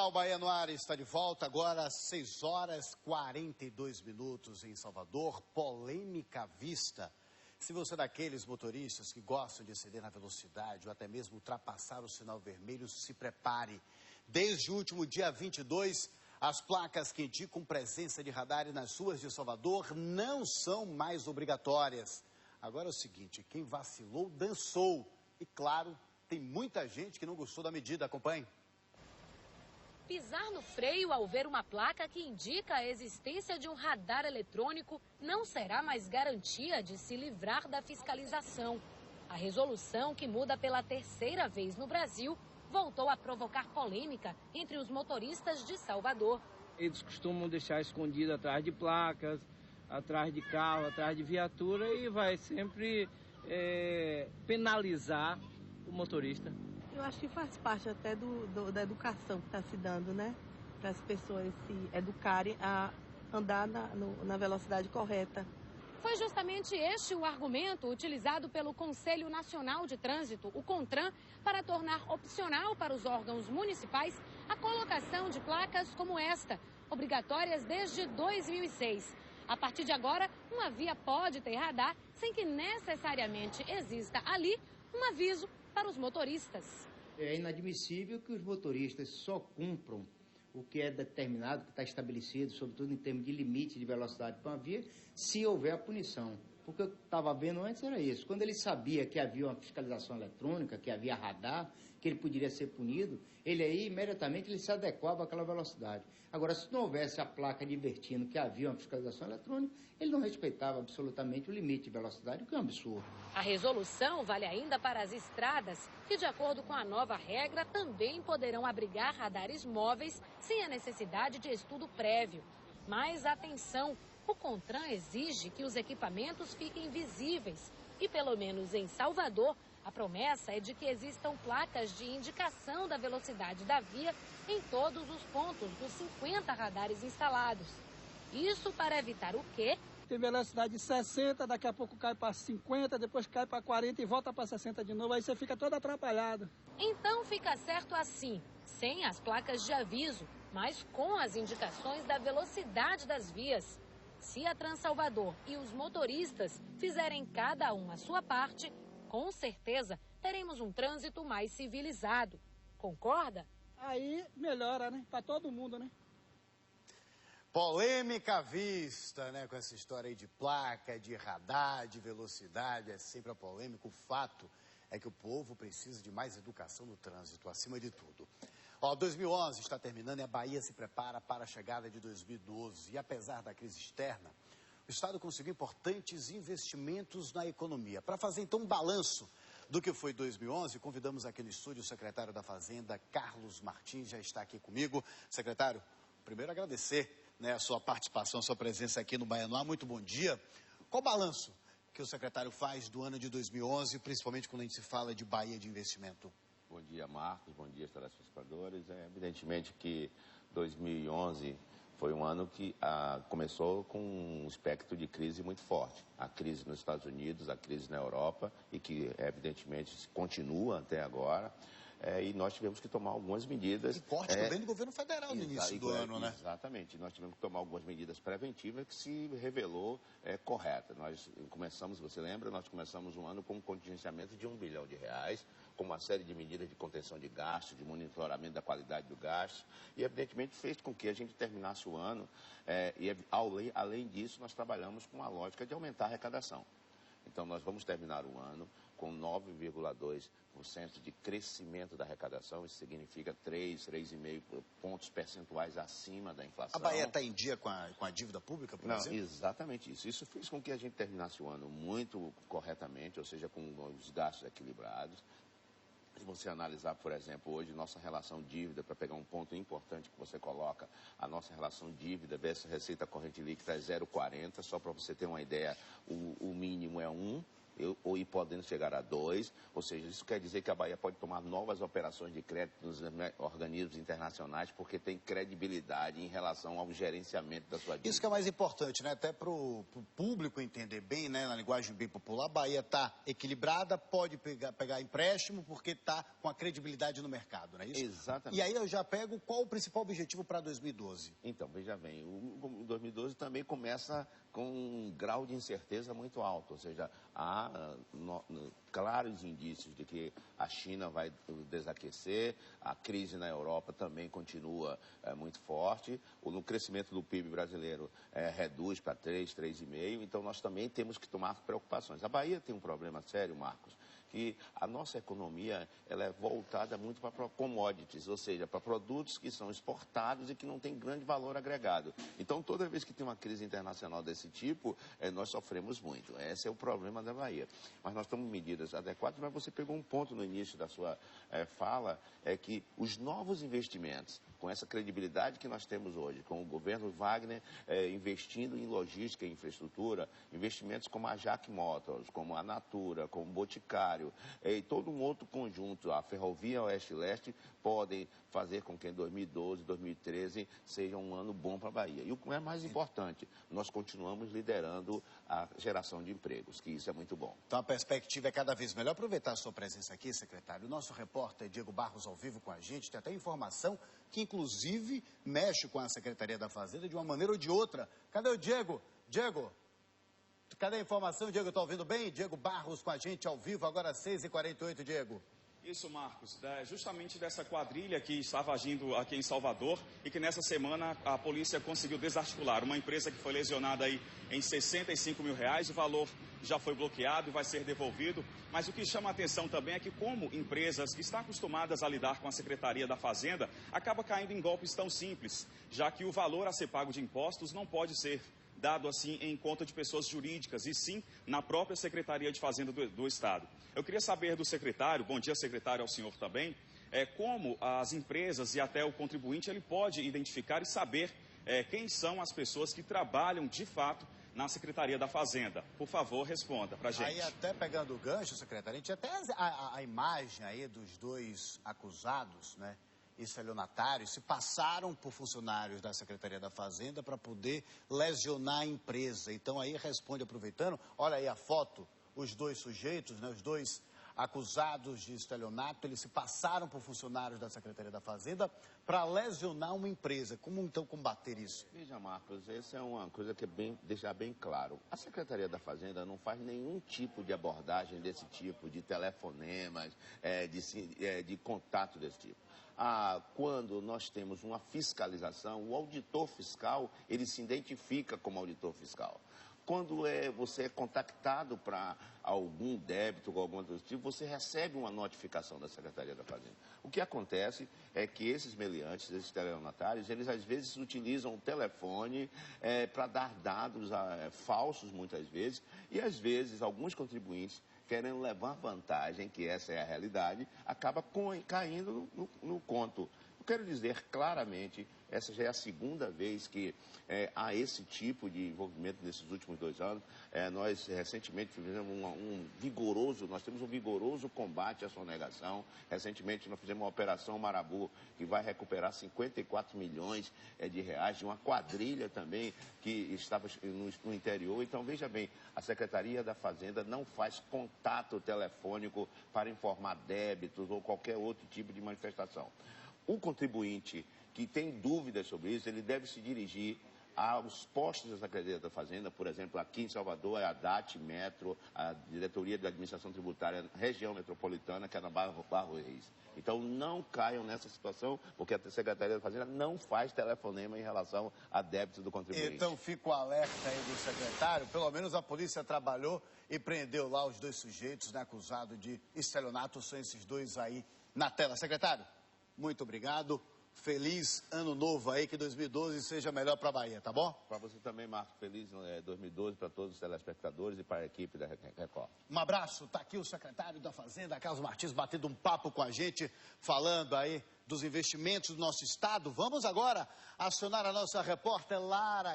Olá, o Bahia no Ar está de volta agora às 6 horas 42 minutos em Salvador. Polêmica à vista. Se você é daqueles motoristas que gostam de exceder na velocidade ou até mesmo ultrapassar o sinal vermelho, se prepare. Desde o último dia 22, as placas que indicam presença de radar nas ruas de Salvador não são mais obrigatórias. Agora é o seguinte, quem vacilou, dançou. E claro, tem muita gente que não gostou da medida. Acompanhe. Pisar no freio ao ver uma placa que indica a existência de um radar eletrônico não será mais garantia de se livrar da fiscalização. A resolução, que muda pela terceira vez no Brasil, voltou a provocar polêmica entre os motoristas de Salvador. Eles costumam deixar escondido atrás de placas, atrás de carro, atrás de viatura e vai sempre penalizar o motorista. Eu acho que faz parte até da educação que está se dando, né? Para as pessoas se educarem a andar na velocidade correta. Foi justamente este o argumento utilizado pelo Conselho Nacional de Trânsito, o CONTRAN, para tornar opcional para os órgãos municipais a colocação de placas como esta, obrigatórias desde 2006. A partir de agora, uma via pode ter radar sem que necessariamente exista ali um aviso para os motoristas. É inadmissível que os motoristas só cumpram o que é determinado, que está estabelecido, sobretudo em termos de limite de velocidade para uma via, se houver a punição. Porque eu estava vendo antes era isso. Quando ele sabia que havia uma fiscalização eletrônica, que havia radar, que ele poderia ser punido, ele aí imediatamente ele se adequava àquela velocidade. Agora, se não houvesse a placa divertindo que havia uma fiscalização eletrônica, ele não respeitava absolutamente o limite de velocidade, o que é um absurdo. A resolução vale ainda para as estradas, que, de acordo com a nova regra, também poderão abrigar radares móveis sem a necessidade de estudo prévio. Mas atenção, o CONTRAN exige que os equipamentos fiquem visíveis e, pelo menos em Salvador, a promessa é de que existam placas de indicação da velocidade da via em todos os pontos dos 50 radares instalados. Isso para evitar o quê? Tem velocidade de 60, daqui a pouco cai para 50, depois cai para 40 e volta para 60 de novo, aí você fica todo atrapalhado. Então fica certo assim, sem as placas de aviso, mas com as indicações da velocidade das vias. Se a Transalvador e os motoristas fizerem cada um a sua parte, com certeza teremos um trânsito mais civilizado. Concorda? Aí melhora, né? Para todo mundo, né? Polêmica à vista, né? Com essa história aí de placa, de radar, de velocidade, é sempre a polêmica. O fato é que o povo precisa de mais educação no trânsito, acima de tudo. Ó, 2011 está terminando e a Bahia se prepara para a chegada de 2012. E apesar da crise externa, o Estado conseguiu importantes investimentos na economia. Para fazer então um balanço do que foi 2011, convidamos aqui no estúdio o secretário da Fazenda, Carlos Martins, já está aqui comigo. Secretário, primeiro agradecer, né, a sua participação, a sua presença aqui no Bahia no Ar. Muito bom dia. Qual o balanço que o secretário faz do ano de 2011, principalmente quando a gente se fala de Bahia de investimento? Bom dia, Marcos. Bom dia, telespectadores. Evidentemente que 2011 foi um ano que começou com um espectro de crise muito forte. A crise nos Estados Unidos, a crise na Europa e que, evidentemente, continua até agora. E nós tivemos que tomar algumas medidas... E forte também do governo federal no início do ano, né? Exatamente. Nós tivemos que tomar algumas medidas preventivas que se revelou correta. Nós começamos, você lembra, nós começamos um ano com um contingenciamento de R$1 bilhão, com uma série de medidas de contenção de gastos, de monitoramento da qualidade do gasto. E, evidentemente, fez com que a gente terminasse o ano. Além disso, nós trabalhamos com a lógica de aumentar a arrecadação. Então, nós vamos terminar o ano com 9,2% de crescimento da arrecadação. Isso significa 3,5 pontos percentuais acima da inflação. A Bahia está em dia com a dívida pública, por exemplo? Exatamente isso. Isso fez com que a gente terminasse o ano muito corretamente, ou seja, com os gastos equilibrados. Se você analisar, por exemplo, hoje nossa relação dívida, para pegar um ponto importante que você coloca, a nossa relação dívida versus receita corrente líquida é 0,40, só para você ter uma ideia, o mínimo é 1, e podendo chegar a 2, ou seja, isso quer dizer que a Bahia pode tomar novas operações de crédito nos organismos internacionais, porque tem credibilidade em relação ao gerenciamento da sua dívida. Isso que é mais importante, né? Até para o público entender bem, né? Na linguagem bem popular, a Bahia está equilibrada, pode pegar empréstimo, porque está com a credibilidade no mercado, não é isso? Exatamente. E aí eu já pego qual o principal objetivo para 2012? Então, veja bem, o 2012 também começa com um grau de incerteza muito alto, ou seja, há claros indícios de que a China vai desaquecer, a crise na Europa também continua muito forte, o crescimento do PIB brasileiro reduz para 3, 3,5%, então nós também temos que tomar preocupações. A Bahia tem um problema sério, Marcos, que a nossa economia ela é voltada muito para commodities, ou seja, para produtos que são exportados e que não têm grande valor agregado. Então, toda vez que tem uma crise internacional desse tipo, nós sofremos muito. Esse é o problema da Bahia. Mas nós tomamos medidas adequadas, mas você pegou um ponto no início da sua fala, é que os novos investimentos, com essa credibilidade que nós temos hoje, com o governo Wagner investindo em logística e infraestrutura, investimentos como a Jack Motors, como a Natura, como o Boticário, e todo um outro conjunto, a Ferrovia Oeste-Leste, podem fazer com que em 2012, 2013 seja um ano bom para a Bahia. E o que é mais importante, nós continuamos liderando a geração de empregos, que isso é muito bom. Então a perspectiva é cada vez melhor. Aproveitar a sua presença aqui, secretário. O nosso repórter Diego Barros ao vivo com a gente, tem até informação que inclusive mexe com a Secretaria da Fazenda de uma maneira ou de outra. Cadê o Diego? Diego? Cadê a informação? Diego, está ouvindo bem? Diego Barros com a gente ao vivo, agora às 6h48, Diego. Isso, Marcos, justamente dessa quadrilha que estava agindo aqui em Salvador e que nessa semana a polícia conseguiu desarticular uma empresa que foi lesionada aí em R$65 mil, o valor já foi bloqueado e vai ser devolvido, mas o que chama a atenção também é que como empresas que estão acostumadas a lidar com a Secretaria da Fazenda, acaba caindo em golpes tão simples, já que o valor a ser pago de impostos não pode ser dado assim em conta de pessoas jurídicas, e sim na própria Secretaria de Fazenda do Estado. Eu queria saber do secretário, bom dia secretário, ao senhor também, como as empresas e até o contribuinte ele pode identificar e saber quem são as pessoas que trabalham de fato na Secretaria da Fazenda. Por favor, responda para a gente. Aí até pegando o gancho, secretário, a gente até a imagem aí dos dois acusados, né? Estelionatários se passaram por funcionários da Secretaria da Fazenda para poder lesionar a empresa. Então aí responde aproveitando, olha aí a foto, os dois sujeitos, né, os dois acusados de estelionato, eles se passaram por funcionários da Secretaria da Fazenda para lesionar uma empresa. Como então combater isso? Veja, Marcos, essa é uma coisa que deixar bem claro. A Secretaria da Fazenda não faz nenhum tipo de abordagem desse tipo, de telefonemas, de contato desse tipo. Quando nós temos uma fiscalização, o auditor fiscal, ele se identifica como auditor fiscal. Quando você é contactado para algum débito ou algum outro tipo, você recebe uma notificação da Secretaria da Fazenda. O que acontece é que esses meliantes, esses estelionatários, eles às vezes utilizam o telefone para dar dados falsos, muitas vezes, e às vezes alguns contribuintes, querendo levar vantagem, que essa é a realidade, acaba caindo no conto. Eu quero dizer claramente, essa já é a segunda vez que há esse tipo de envolvimento nesses últimos 2 anos. Nós recentemente fizemos nós temos um vigoroso combate à sonegação. Recentemente nós fizemos uma operação Marabu, que vai recuperar 54 milhões de reais, de uma quadrilha também que estava no interior. Então, veja bem, a Secretaria da Fazenda não faz contato telefônico para informar débitos ou qualquer outro tipo de manifestação. O contribuinte que tem dúvidas sobre isso, ele deve se dirigir aos postos da Secretaria da Fazenda, por exemplo, aqui em Salvador é a DAT Metro, a Diretoria da Administração Tributária Região Metropolitana, que é na Barro Reis. Então, não caiam nessa situação, porque a Secretaria da Fazenda não faz telefonema em relação a débitos do contribuinte. Então, fica o alerta aí do secretário. Pelo menos a polícia trabalhou e prendeu lá os dois sujeitos, né, acusados de estelionato. São esses dois aí na tela. Secretário, muito obrigado. Feliz ano novo aí, que 2012 seja melhor para a Bahia, tá bom? Para você também, Marcos, feliz 2012 para todos os telespectadores e para a equipe da Record. Um abraço, tá aqui o secretário da Fazenda, Carlos Martins, batendo um papo com a gente, falando aí dos investimentos do nosso estado. Vamos agora acionar a nossa repórter Lara